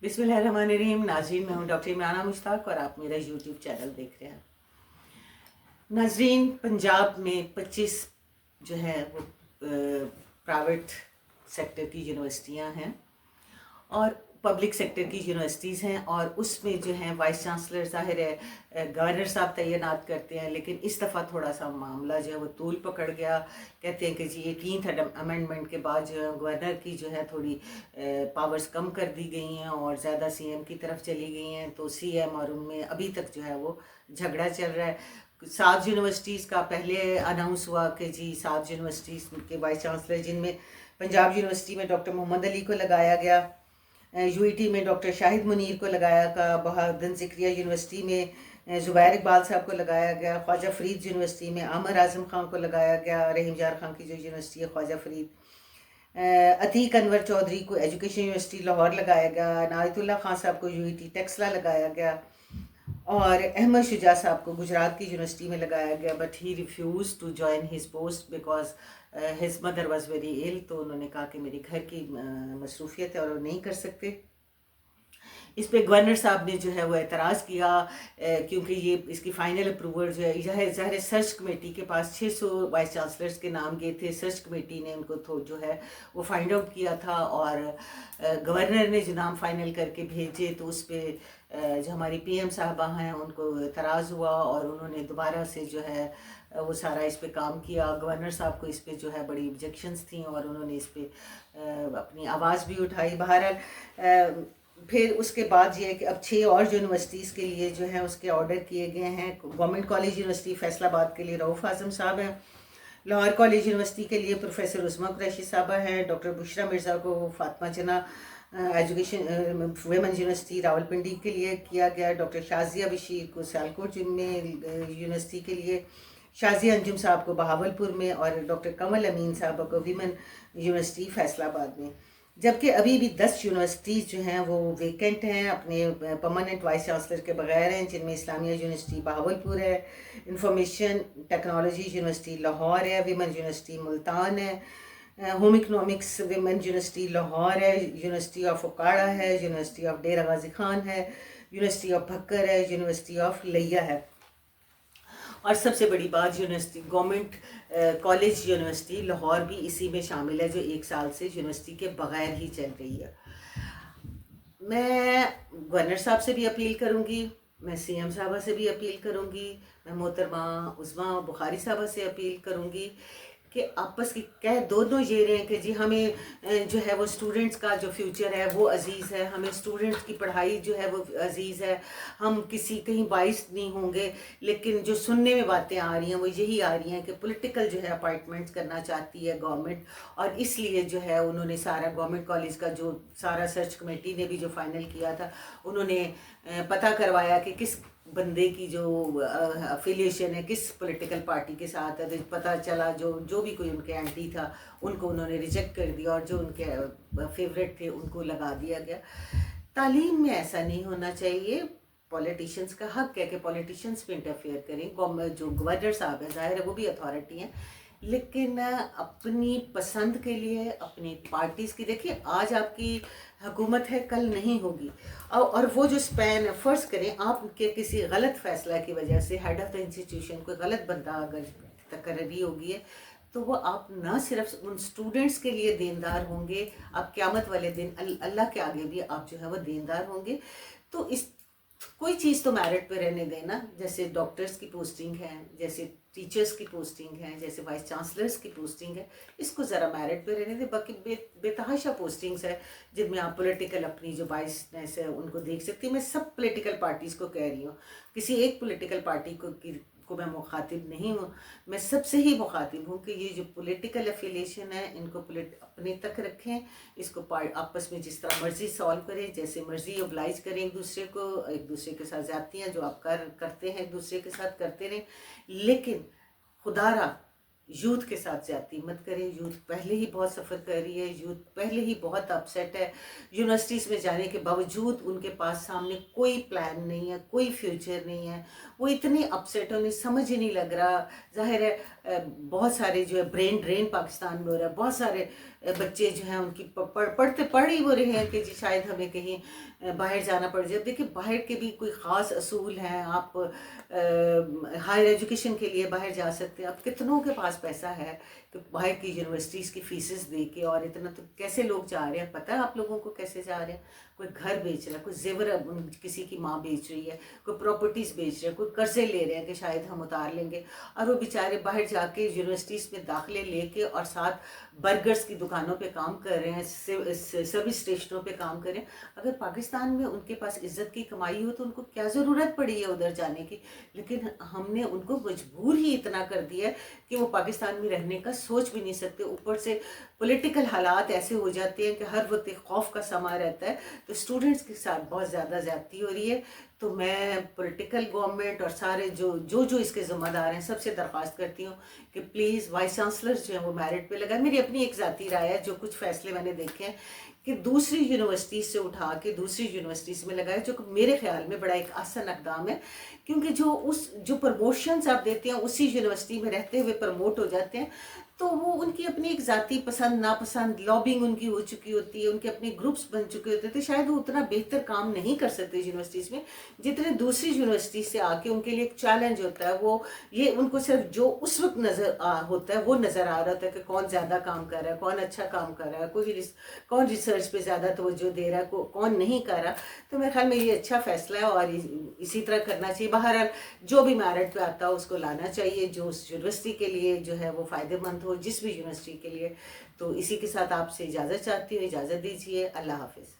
बिस्मिल्लाहिर्रहमानिर्रहीम। नाज़रीन, मैं हूँ डॉक्टर इमराना मुश्ताक और आप मेरा यूट्यूब चैनल देख रहे हैं। नाज़रीन, पंजाब में 25 जो है वो प्राइवेट सेक्टर की यूनिवर्सिटियाँ हैं और पब्लिक सेक्टर की यूनिवर्सिटीज़ हैं, और उसमें जो हैं वाइस चांसलर ज़ाहिर है गवर्नर साहब तैनात करते हैं। लेकिन इस दफ़ा थोड़ा सा मामला जो है वो तूल पकड़ गया। कहते हैं कि जी 18th अमेंडमेंट के बाद जो है गवर्नर की जो है थोड़ी पावर्स कम कर दी गई हैं और ज़्यादा सीएम की तरफ चली गई हैं। तो सीएम और उनमें अभी तक जो है वो झगड़ा चल रहा है। 7 यूनिवर्सिटीज़ का पहले अनाउंस हुआ कि जी 7 यूनिवर्सिटीज़ के वाइस चांसलर, जिनमें पंजाब यूनिवर्सिटी में डॉक्टर मोहम्मद अली को लगाया गया, यूईटी में डॉक्टर शाहिद मुनीर को लगाया गया, बहादुर ज़िक्रिया यूनिवर्सिटी में ज़ुबैर इकबाल साहब को लगाया गया, ख्वाजा फरीद यूनिवर्सिटी में आमिर आज़म खान को लगाया गया, रहीम जार खान की जो यूनिवर्सिटी है ख्वाजा फरीद, अतीक अनवर चौधरी को एजुकेशन यूनिवर्सिटी लाहौर लगाया गया, नायतुल्लाह खान साहब को यूईटी टेक्सला लगाया गया और अहमद शुजा साहब को गुजरात की यूनिवर्सिटी में लगाया गया। But he refuse to join his post because his mother was very ill. तो उन्होंने कहा कि मेरी घर की मसरूफियत है और वो नहीं कर सकते। इस पे गवर्नर साहब ने जो है वो एतराज़ किया, क्योंकि ये इसकी फ़ाइनल अप्रूवल जो है ज़ाहिर सर्च कमेटी के पास 600 वाइस चांसलर्स के नाम गए थे। सर्च कमेटी ने उनको जो है वो फाइंड आउट किया था और गवर्नर ने जो नाम फाइनल करके भेजे, तो उस पर जो हमारी पीएम साहबा हैं उनको एतराज़ हुआ और उन्होंने दोबारा से जो है वो सारा इस पे काम किया। गवर्नर साहब को इस पे जो है बड़ी ऑब्जेक्शंस थी और उन्होंने इस पे अपनी आवाज़ भी उठाई। बहरहाल फिर उसके बाद ये है कि अब 6 और यूनिवर्सिटीज़ के लिए जो है उसके ऑर्डर किए गए हैं। गवर्नमेंट कॉलेज यूनिवर्सिटी फैसलाबाद के लिए रऊफ़ आज़म साहब हैं, लाहौर कॉलेज यूनिवर्सिटी के लिए प्रोफेसर उस्मा कुरैशी साहबा हैं, डॉक्टर बुशरा मिर्ज़ा को फातिमा जना एजुकेशन वुमेन यूनिवर्सिटी रावलपिंडी के लिए किया गया, डॉक्टर शाजिया बशीर को सियालकोट में यूनिवर्सिटी के लिए, शाजिया अंजुम साहब को बहावलपुर में और डॉक्टर कमल अमीन साहब को वीमेन यूनिवर्सिटी फैसलाबाद में। जबकि अभी भी 10 यूनिवर्सिटीज़ जो हैं वो वेकेंट हैं, अपने परमानेंट वाइस चांसलर के बगैर हैं, जिनमें इस्लामिया यूनिवर्सिटी बहावलपुर है, इंफॉर्मेशन टेक्नोलॉजी यूनिवर्सिटी लाहौर है, वीमेन यूनिवर्सिटी मुल्तान है, home economics women university Lahore है, यूनिवर्सिटी ऑफ ओकाड़ा है, यूनिवर्सिटी ऑफ डेरा गाजी खान है, यूनिवर्सिटी ऑफ भक्कर है, यूनिवर्सिटी ऑफ लिया है। और सबसे बड़ी बात, university government college university Lahore भी इसी में शामिल है, जो 1 साल से यूनिवर्सिटी के बगैर ही चल रही है। मैं गवर्नर साहब से भी अपील करूंगी, मैं सीएम साहबा से भी अपील करूंगी, मैं मोहतरमा उस्मा बुखारी साहबा से अपील करूंगी कि आपस की कह दोनों ये रहे हैं कि जी हमें जो है वो स्टूडेंट्स का जो फ्यूचर है वो अजीज़ है, हमें स्टूडेंट्स की पढ़ाई जो है वो अजीज़ है, हम किसी कहीं बाइस नहीं होंगे। लेकिन जो सुनने में बातें आ रही हैं वो यही आ रही हैं कि पॉलिटिकल जो है अपॉइंटमेंट्स करना चाहती है गवर्नमेंट, और इसलिए जो है उन्होंने सारा गवर्नमेंट कॉलेज का जो सारा सर्च कमेटी ने भी जो फाइनल किया था, उन्होंने पता करवाया कि किस बंदे की जो अफिलिएशन है किस पॉलिटिकल पार्टी के साथ है। तो पता चला जो भी कोई उनके एंटी था उनको उन्होंने रिजेक्ट कर दिया और जो उनके फेवरेट थे उनको लगा दिया गया। तालीम में ऐसा नहीं होना चाहिए। पॉलिटिशियंस का हक है कि पॉलिटिशियंस भी इंटरफेयर करें। जो गवर्नर साहब हैं ज़ाहिर है वो भी अथॉरिटी हैं, लेकिन अपनी पसंद के लिए अपनी पार्टीज़ की, देखिए आज आपकी हुकूमत है कल नहीं होगी, और वो जो स्पैन फ़र्ज़ करें आपके किसी गलत फ़ैसला की वजह से हेड ऑफ़ द इंस्टीट्यूशन कोई गलत बंदा अगर तकर्री होगी है, तो वो आप ना सिर्फ उन स्टूडेंट्स के लिए देनदार होंगे, आप क़यामत वाले दिन अल्लाह के आगे भी आप जो है वो देनदार होंगे। तो इस कोई चीज़ तो मेरिट पे रहने देना, जैसे डॉक्टर्स की पोस्टिंग है, जैसे टीचर्स की पोस्टिंग है, जैसे वाइस चांसलर्स की पोस्टिंग है, इसको ज़रा मेरिट पे रहने दें। बाकी बेतहाशा पोस्टिंग्स है जिनमें आप पॉलिटिकल अपनी जो बाइसनेस है उनको देख सकती हैं। मैं सब पॉलिटिकल पार्टीज़ को कह रही हूँ, किसी एक पॉलिटिकल पार्टी को मैं मुखातिब नहीं हूँ, मैं सबसे ही मुखातिब हूँ कि ये जो पॉलिटिकल एफिलिएशन है इनको अपने तक रखें, इसको आपस में जिस तरह मर्जी सॉल्व करें, जैसे मर्जी ओबलाइज करें एक दूसरे को, एक दूसरे के साथ ज़्यादतियाँ जो आप करते हैं एक दूसरे के साथ करते रहें, लेकिन खुदारा यूथ के साथ ज़्यादती मत करें। यूथ पहले ही बहुत सफ़र कर रही है, यूथ पहले ही बहुत अपसेट है, यूनिवर्सिटीज़ में जाने के बावजूद उनके पास सामने कोई प्लान नहीं है, कोई फ्यूचर नहीं है, वो इतने अपसेट है, उन्हें समझ ही नहीं लग रहा। ज़ाहिर है بہت سارے جو ہے برین ڈرین پاکستان میں ہو رہا ہے. بہت سارے بچے جو ہیں ان کی پڑھ ہی وہ رہے ہیں کہ جی شاید ہمیں کہیں باہر جانا پڑ جائے. دیکھیں باہر کے بھی کوئی خاص اصول ہیں. آپ ہائر ایجوکیشن کے لیے باہر جا سکتے ہیں. اب کتنوں کے پاس پیسہ ہے کہ باہر کی یونیورسٹیز کی فیسز دے کے, اور اتنا تو کیسے لوگ جا رہے ہیں پتہ ہے آپ لوگوں کو کیسے جا رہے ہیں. کوئی گھر بیچ رہا ہے, کوئی زیور کسی کی ماں بیچ رہی ہے, کوئی پراپرٹیز بیچ رہا ہے, کوئی قرضے لے رہے ہیں کہ شاید ہم اتار لیں گے, اور وہ بیچارے باہر جا کے یونیورسٹیز میں داخلے لے کے اور ساتھ برگرز کی دکانوں پہ کام کر رہے ہیں, سروس اسٹیشنوں پہ کام کر رہے ہیں. اگر پاکستان میں ان کے پاس عزت کی کمائی ہو تو ان کو کیا ضرورت پڑی ہے ادھر جانے کی. لیکن ہم نے ان کو مجبور ہی اتنا کر دیا ہے کہ وہ پاکستان میں رہنے کا سوچ بھی نہیں سکتے. اوپر سے پولیٹیکل حالات ایسے ہو جاتے ہیں کہ ہر وقت ایک خوف کا سما رہتا ہے. تو اسٹوڈنٹس کے ساتھ بہت زیادہ زیادتی ہو رہی ہے. تو میں پولیٹیکل گورنمنٹ اور سارے جو اس کے ذمہ دار ہیں سب سے درخواست کرتی ہوں کہ پلیز وائس چانسلرز جو ہیں وہ میرٹ پہ لگائیں. میری اپنی ایک ذاتی رائے ہے, جو کچھ فیصلے میں نے دیکھے ہیں کہ دوسری یونیورسٹیز سے اٹھا کے دوسری یونیورسٹیز میں لگائے, جو کہ میرے خیال میں بڑا ایک آسن اقدام ہے. کیونکہ جو پروموشنز آپ دیتے ہیں اسی یونیورسٹی میں رہتے ہوئے پروموٹ ہو جاتے ہیں, تو وہ ان کی اپنی ایک ذاتی پسند ناپسند, لابنگ ان کی ہو چکی ہوتی ہے, ان کے اپنے گروپس بن چکے ہوتے تھے. شاید وہ اتنا بہتر کام نہیں کر سکتے یونیورسٹیز میں جتنے دوسری یونیورسٹی سے آ کے ان کے لیے ایک چیلنج ہوتا ہے. وہ یہ ان کو صرف جو اس وقت ہوتا ہے وہ نظر آ رہا ہوتا ہے کہ کون زیادہ کام کر رہا ہے, کون اچھا کام کر رہا ہے, کون ریسرچ پہ زیادہ توجہ دے رہا ہے, کون نہیں کر رہا. تو میرے خیال میں یہ اچھا فیصلہ ہے اور اسی طرح کرنا چاہیے. بہرحال جو بھی میرٹ پہ آتا ہو اس کو لانا چاہیے, جو اس یونیورسٹی کے لیے جو ہے وہ فائدہ مند ہو, جس بھی یونیورسٹی کے لیے. تو اسی کے ساتھ آپ سے اجازت چاہتی ہوں, اجازت دیجیے. اللہ حافظ.